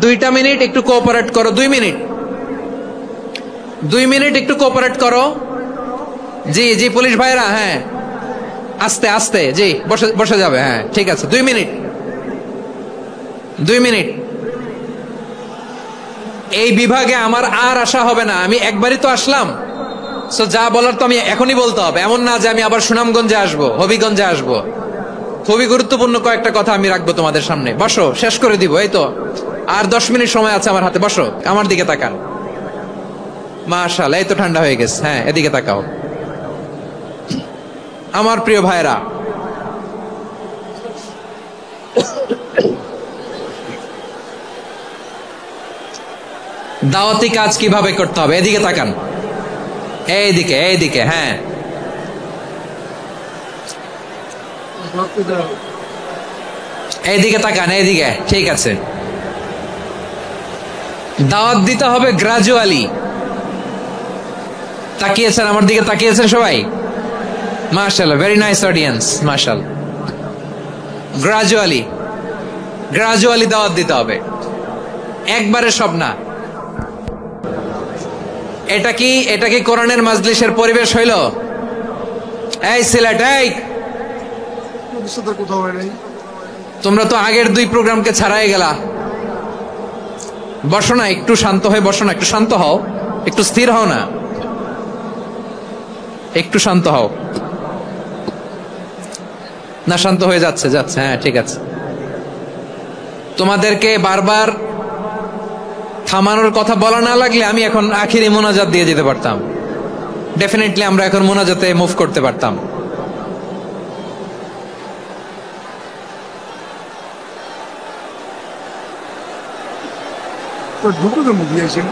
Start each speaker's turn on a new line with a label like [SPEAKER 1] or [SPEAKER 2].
[SPEAKER 1] 2টা মিনিট একটু কোঅপারেট করো। 2 মিনিট, 2 মিনিট একটু কোঅপারেট করো। জি জি পুলিশ ভাইরা, হ্যাঁ আস্তে আস্তে, জি বসে বসে যাবে, হ্যাঁ ঠিক আছে। 2 মিনিট, 2 মিনিট। এই বিভাগে আমার আর আসা হবে না, আমি একবারই তো আসলাম, সো যা বলার তো আমি এখনই বলতে হবে। এমন না যে আমি আবার সুনামগঞ্জে আসবো, হবিগঞ্জে আসবো। খুবই গুরুত্বপূর্ণ কয়েকটা কথা আমি রাখবো তোমাদের সামনে। বসো, শেষ করে দিব, এই তো আর 10 মিনিট সময় আছে আমার হাতে। বসো, আমার দিকে তাকান। মাশাআল্লাহ, এই তো ঠান্ডা হয়ে গেছে। হ্যাঁ এদিকে তাকাও। আমার প্রিয় ভাইরা, দাওয়াতি কাজ কিভাবে করতে হবে এদিকে তাকান। এইদিকে এইদিকে, হ্যাঁ এইদিকে তাকান, এইদিকে, ঠিক আছে। দাওয়াত দিতে হবে গ্রাজুয়ালি। তাকিয়েছেন আমার দিকে, তাকিয়েছেন সবাই? মাশাআল্লাহ, ভেরি নাইস অডিয়েন্স, মাশাআল্লাহ। গ্রাজুয়ালি, গ্রাজুয়ালি দাওয়াত দিতে হবে, একবারে সব না। এটা কি কোরআনের মাজলিসের পরিবেশ হইল? এই সিলেট, এই তোমরা তো আগের 2 প্রোগ্রামকে ছাড়াই গেলা। বসো না, একটু শান্ত হয়ে বসো না, একটু শান্ত হও, একটু স্থির হও না, একটু শান্ত হও না। শান্ত হয়ে যাচ্ছে, যাচ্ছে, হ্যাঁ ঠিক আছে। তোমাদেরকে বারবার থামানোর কথা বলা না লাগলে আমি এখন আখিরি মোনাজাত দিয়ে যেতে পারতাম। ডেফিনেটলি আমরা এখন মোনাজাতে মুভ করতে পারতাম।
[SPEAKER 2] তো ঢুকে তো মুখ দিয়েছেন।